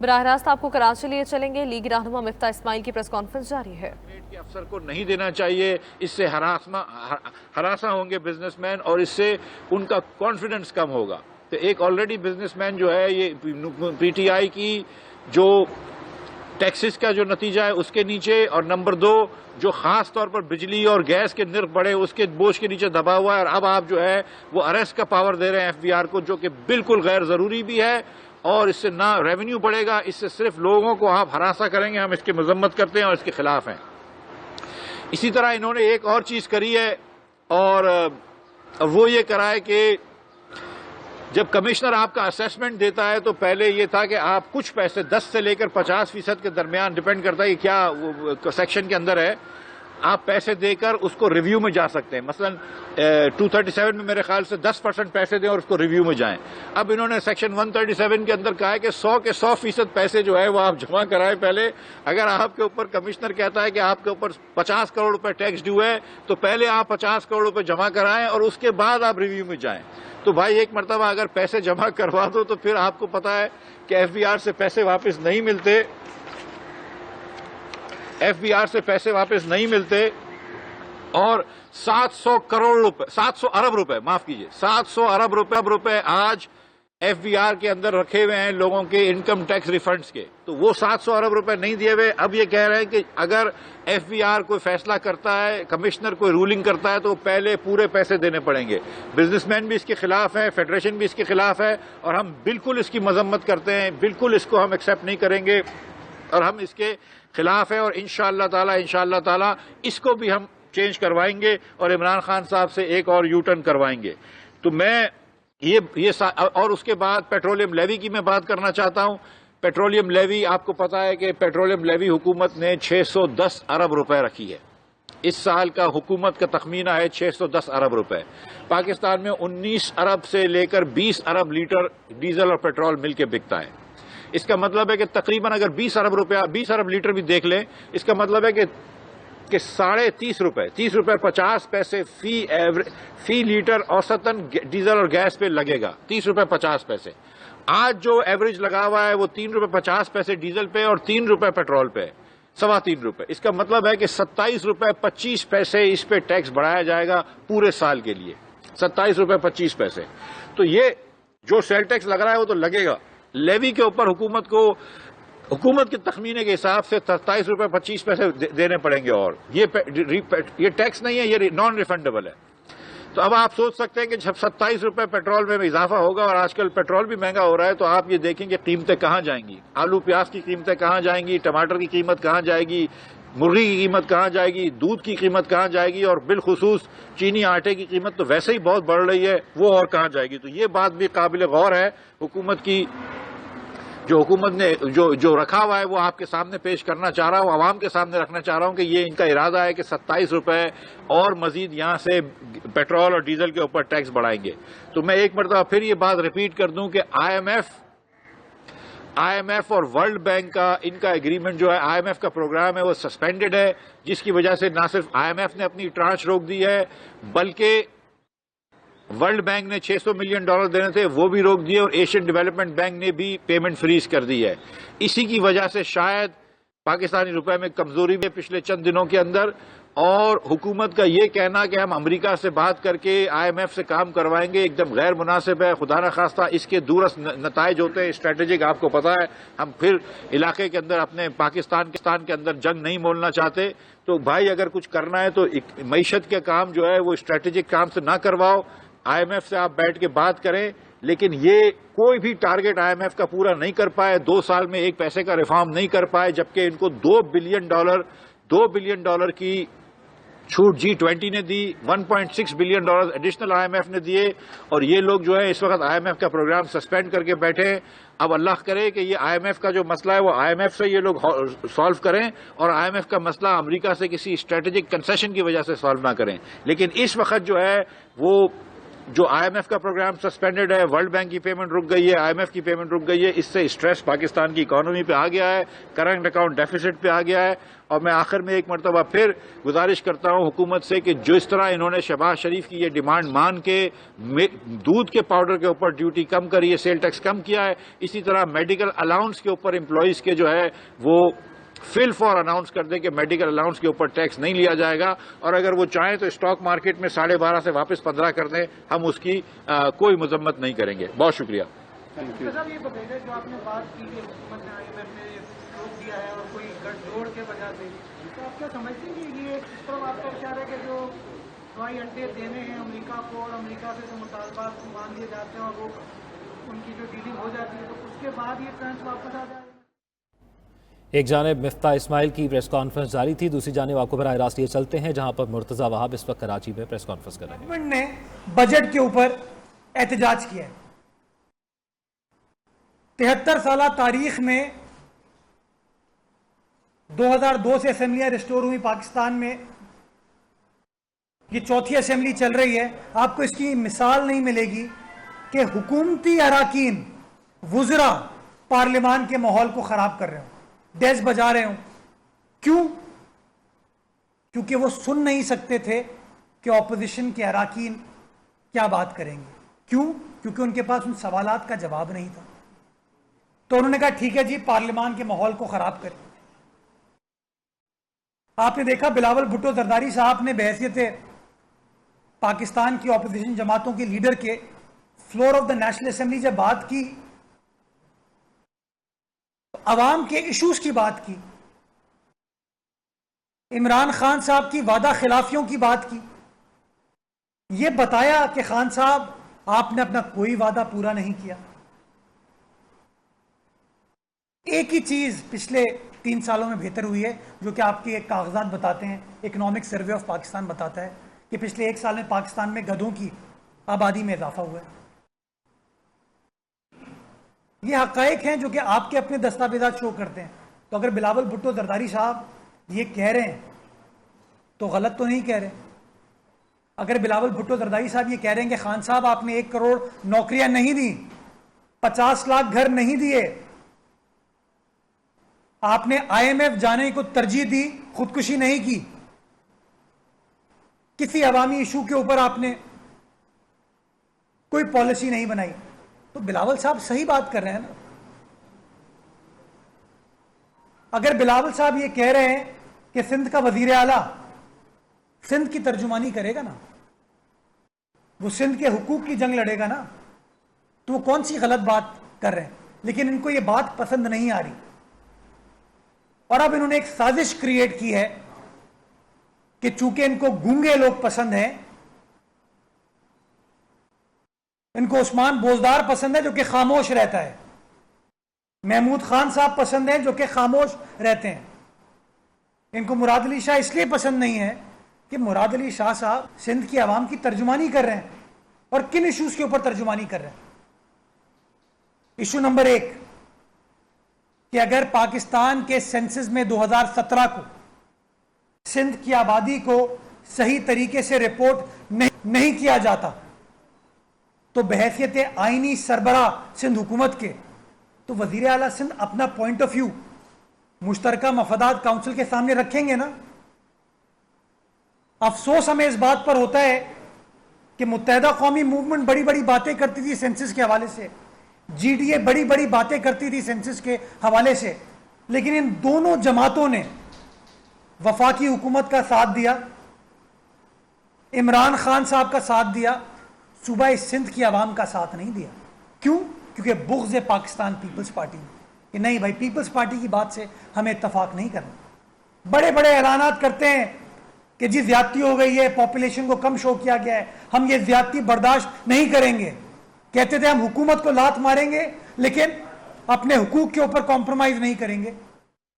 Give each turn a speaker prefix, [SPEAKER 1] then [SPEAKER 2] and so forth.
[SPEAKER 1] बराह रास्त आपको कराची लिए चलेंगे। लीग रहनुमा मिफ्ता इस्माइल की प्रेस कॉन्फ्रेंस जारी है।
[SPEAKER 2] के अफसर को नहीं देना चाहिए, इससे हरासा होंगे बिजनेसमैन और इससे उनका कॉन्फिडेंस कम होगा। तो एक ऑलरेडी बिजनेसमैन जो है ये पीटीआई की जो टैक्सेस का जो नतीजा है उसके नीचे, और नंबर 2 जो खास तौर पर बिजली और गैस के निर्ख बढ़े उसके बोझ के नीचे दबा हुआ है। और अब आप जो है वो अरेस्ट का पावर दे रहे हैं एफबीआर को, जो कि बिल्कुल गैर जरूरी भी है और इससे ना रेवेन्यू बढ़ेगा, इससे सिर्फ लोगों को आप हरासा करेंगे। हम इसकी मजम्मत करते हैं और इसके खिलाफ हैं। इसी तरह इन्होंने एक और चीज करी है और वो ये करा है कि जब कमिश्नर आपका असेसमेंट देता है तो पहले ये था कि आप कुछ पैसे 10 से लेकर 50% के दरमियान, डिपेंड करता है कि क्या वो सेक्शन के अंदर है, आप पैसे देकर उसको रिव्यू में जा सकते हैं। मसलन 237 में मेरे ख्याल से 10% पैसे दें और उसको रिव्यू में जाएं। अब इन्होंने सेक्शन 137 के अंदर कहा है कि 100 के 100% पैसे जो है वो आप जमा कराएं पहले। अगर आपके ऊपर कमिश्नर कहता है कि आपके ऊपर 50 करोड़ रुपए टैक्स ड्यू है तो पहले आप 50 करोड़ रुपए जमा कराएं और उसके बाद आप रिव्यू में जाएं। तो भाई एक मरतबा अगर पैसे जमा करवा दो तो फिर आपको पता है कि एफबीआर से पैसे वापस नहीं मिलते, एफबीआर से पैसे वापस नहीं मिलते। और 700 करोड़ रुपए, 700 अरब रुपए, माफ कीजिए, 700 अरब रुपए आज एफबीआर के अंदर रखे हुए हैं लोगों के इनकम टैक्स रिफंड्स के। तो वो 700 अरब रुपए नहीं दिए हुए। अब ये कह रहे हैं कि अगर एफबीआर कोई फैसला करता है, कमिश्नर कोई रूलिंग करता है तो पहले पूरे पैसे देने पड़ेंगे। बिजनेसमैन भी इसके खिलाफ है, फेडरेशन भी इसके खिलाफ है और हम बिल्कुल इसकी मजम्मत करते हैं। बिल्कुल इसको हम एक्सेप्ट नहीं करेंगे और हम इसके खिलाफ है और इंशाअल्लाह ताला इसको भी हम चेंज करवाएंगे और इमरान खान साहब से एक और यू टर्न करवाएंगे। तो मैं ये और उसके बाद पेट्रोलियम लेवी की मैं बात करना चाहता हूं। पेट्रोलियम लेवी, आपको पता है कि पेट्रोलियम लेवी हुकूमत ने 610 अरब रुपए रखी है। इस साल का हुकूमत का तखमीना है 610 अरब रुपए। पाकिस्तान में 19 अरब से लेकर 20 अरब लीटर डीजल और पेट्रोल मिलकर बिकता है। इसका मतलब है कि तकरीबन अगर 20 अरब लीटर भी देख लें, इसका मतलब है कि 30.5 रुपए, 30 रुपए 50 पैसे फी लीटर औसतन डीजल और गैस पे लगेगा, 30 रुपए 50 पैसे। आज जो एवरेज लगा हुआ है वो 3 रुपए 50 पैसे डीजल पे और 3 रुपए पेट्रोल पे, 3.25 रुपए। इसका मतलब है कि 27 रुपए 25 पैसे इस पे टैक्स बढ़ाया जाएगा पूरे साल के लिए, 27 रुपए 25 पैसे। तो ये जो सेल टैक्स लग रहा है वो तो लगेगा। लेवी के ऊपर हुकूमत के तखमीने के हिसाब से 27 रुपए 25 पैसे देने पड़ेंगे और ये टैक्स नहीं है, ये नॉन रिफंडेबल है। तो अब आप सोच सकते हैं कि जब 27 रुपए पेट्रोल में इजाफा होगा और आजकल पेट्रोल भी महंगा हो रहा है तो आप ये देखेंगे कीमतें कहां जाएंगी, आलू प्याज की कीमतें कहां जाएंगी, टमाटर की कीमत कहां जाएगी, मुर्गी की कीमत कहां जाएगी, दूध की कीमत कहां जाएगी और बिलखुसूस चीनी आटे की कीमत तो वैसे ही बहुत बढ़ रही है, वो और कहां जाएगी। तो ये बात भी काबिल गौर है। हुकूमत की जो हुकूमत ने जो रखा हुआ है वो आपके सामने पेश करना चाह रहा हूं, आवाम के सामने रखना चाह रहा हूं कि ये इनका इरादा है कि 27 रुपए और मजीद यहां से पेट्रोल और डीजल के ऊपर टैक्स बढ़ाएंगे। तो मैं एक मरतबा फिर ये बात रिपीट कर दूं कि आईएमएफ और वर्ल्ड बैंक का इनका एग्रीमेंट जो है, आईएमएफ का प्रोग्राम है वो सस्पेंडेड है, जिसकी वजह से ना सिर्फ आईएमएफ ने अपनी ट्रांच रोक दी है बल्कि वर्ल्ड बैंक ने $600 मिलियन देने थे वो भी रोक दिए और एशियन डेवलपमेंट बैंक ने भी पेमेंट फ्रीज कर दी है। इसी की वजह से शायद पाकिस्तानी रुपए में कमजोरी भी पिछले चंद दिनों के अंदर, और हुकूमत का ये कहना कि हम अमेरिका से बात करके आईएमएफ से काम करवाएंगे एकदम गैर मुनासिब है। खुदा न खास्ता इसके दूरस्थ नताइज होते हैं, स्ट्रेटेजिक, आपको पता है हम फिर इलाके के अंदर अपने पाकिस्तान के अंदर जंग नहीं मोलना चाहते। तो भाई अगर कुछ करना है तो मईशत के काम जो है वो स्ट्रेटेजिक काम से ना करवाओ, आईएमएफ से आप बैठ के बात करें। लेकिन ये कोई भी टारगेट आईएमएफ का पूरा नहीं कर पाए, 2 साल में एक पैसे का रिफॉर्म नहीं कर पाए, जबकि इनको $2 बिलियन की छूट G20 ने दी, $1.6 बिलियन एडिशनल आईएमएफ ने दिए और ये लोग जो है इस वक्त आईएमएफ का प्रोग्राम सस्पेंड करके बैठे। अब अल्लाह करे कि ये आईएमएफ का जो मसला है वो आईएमएफ से ये लोग सॉल्व करें और आईएमएफ का मसला अमेरिका से किसी स्ट्रेटेजिक कंसेशन की वजह से सॉल्व ना करें। लेकिन इस वक्त जो है वो जो IMF का प्रोग्राम सस्पेंडेड है, वर्ल्ड बैंक की पेमेंट रुक गई है, IMF की पेमेंट रुक गई है, इससे स्ट्रेस पाकिस्तान की इकोनॉमी पे आ गया है, करंट अकाउंट डेफिसिट पे आ गया है। और मैं आखिर में एक मरतबा फिर गुजारिश करता हूं हुकूमत से कि जो इस तरह इन्होंने शहबाज शरीफ की ये डिमांड मान के दूध के पाउडर के ऊपर ड्यूटी कम करी है, सेल टैक्स कम किया है, इसी तरह मेडिकल अलाउंस के ऊपर एम्प्लॉइज के जो है वो फिल फॉर अनाउंस कर दें कि मेडिकल अलाउंस के ऊपर टैक्स नहीं लिया जाएगा, और अगर वो चाहें तो स्टॉक मार्केट में 12.5 से वापस 15 कर दें, हम उसकी कोई मजम्मत नहीं करेंगे। बहुत शुक्रिया।
[SPEAKER 3] साहब ये बताइए, जो आपने बात की कि हुकूमत ने IMF ने रोक दिया है और कोई गठजोड़ के वजह से, तो आप क्या समझते हैं कि ये इस तरह आपका विचार है कि जो हवाई अड्डे देने हैं अमेरिका को और अमेरिका से जो मुतालबात मान लिए जाते हैं और वो उनकी जो डीलिंग हो जाती है, तो उसके बाद ये ट्रांस वापस आ जाएगा?
[SPEAKER 4] एक जानिब मिफ्ता इस्माइल की प्रेस कॉन्फ्रेंस जारी थी, दूसरी जानिब आपको बराह रास्त ये चलते हैं जहां पर मुर्तजा वहाब इस वक्त कराची में प्रेस कॉन्फ्रेंस कर रहे हैं।
[SPEAKER 3] गवर्नमेंट ने बजट के ऊपर एहतजाज किया है। 73 साल तारीख में 2002 से असेंबलियां रिस्टोर हुई पाकिस्तान में, ये चौथी असेंबली चल रही है। आपको इसकी मिसाल नहीं मिलेगी कि हुकूमती अराकीन वुज़रा पार्लियामान के माहौल को खराब कर रहे हो, डेस्क बजा रहे हो। क्यों? क्योंकि वो सुन नहीं सकते थे कि ऑपोजिशन के अराकीन क्या बात करेंगे। क्यों? क्योंकि उनके पास उन सवालात का जवाब नहीं था। तो उन्होंने कहा ठीक है जी, पार्लियामान के माहौल को खराब करें। आपने देखा बिलावल भुट्टो जरदारी साहब ने बहैसियत पाकिस्तान की ऑपोजिशन जमातों के लीडर के floor of the national assembly जब बात की, अवाम के इश्यूज की बात की, इमरान खान साहब की वादा खिलाफियों की बात की, यह बताया कि खान साहब आपने अपना कोई वादा पूरा नहीं किया। एक ही चीज पिछले 3 सालों में बेहतर हुई है, जो कि आपके एक कागजात बताते हैं, इकोनॉमिक सर्वे ऑफ पाकिस्तान बताता है कि पिछले 1 साल में पाकिस्तान में गधों की आबादी में इजाफा हुआ है। ये हकायक हैं जो कि आपके अपने दस्तावेजात शो करते हैं। तो अगर बिलावल भुट्टो जरदारी साहब ये कह रहे हैं तो गलत तो नहीं कह रहे। अगर बिलावल भुट्टो जरदारी साहब ये कह रहे हैं कि खान साहब आपने 1 करोड़ नौकरियां नहीं दी, 50 लाख घर नहीं दिए, आपने IMF जाने को तरजीह दी, खुदकुशी नहीं की, किसी अवामी इशू के ऊपर आपने कोई पॉलिसी नहीं बनाई, तो बिलावल साहब सही बात कर रहे हैं ना। अगर बिलावल साहब ये कह रहे हैं कि सिंध का वजीर आला सिंध की तर्जुमानी करेगा ना, वो सिंध के हुकूक की जंग लड़ेगा ना, तो वो कौन सी गलत बात कर रहे हैं। लेकिन इनको ये बात पसंद नहीं आ रही और अब इन्होंने एक साजिश क्रिएट की है कि चूंकि इनको गूंगे लोग पसंद हैं, इनको उस्मान बोजदार पसंद है जो कि खामोश रहता है, महमूद खान साहब पसंद हैं जो कि खामोश रहते हैं, इनको मुराद अली शाह इसलिए पसंद नहीं है कि मुराद अली शाह साहब सिंध की आवाम की तर्जुमानी कर रहे हैं। और किन इश्यूज के ऊपर तर्जुमानी कर रहे हैं? इशू नंबर 1 कि अगर पाकिस्तान के सेंसस में 2017 को सिंध की आबादी को सही तरीके से रिपोर्ट नहीं किया जाता तो बहैसियत आईनी सरबरा सिंध हुकूमत के, तो वजीर आला सिंध अपना पॉइंट ऑफ व्यू मुश्तरका मफादात काउंसिल के सामने रखेंगे ना। अफसोस हमें इस बात पर होता है कि मुत्तहदा कौमी मूवमेंट बड़ी बड़ी बातें करती थी सेंसस के हवाले से, GDA बड़ी बड़ी बातें करती थी सेंसस के हवाले से, लेकिन इन दोनों जमातों ने वफाकी हुकूमत का साथ दिया, इमरान खान साहब का साथ दिया, सूबा सिंध की आवाम का साथ नहीं दिया। क्यों? क्योंकि बुग़्ज़ पाकिस्तान पीपल्स पार्टी कि नहीं भाई, पीपल्स पार्टी की बात से हमें इत्तफाक नहीं करना। बड़े बड़े ऐलानात करते हैं कि जी ज्यादती हो गई है, पॉपुलेशन को कम शो किया गया है, हम ये ज्यादती बर्दाश्त नहीं करेंगे। कहते थे हम हुकूमत को लात मारेंगे लेकिन अपने हुकूक के ऊपर कॉम्प्रोमाइज नहीं करेंगे।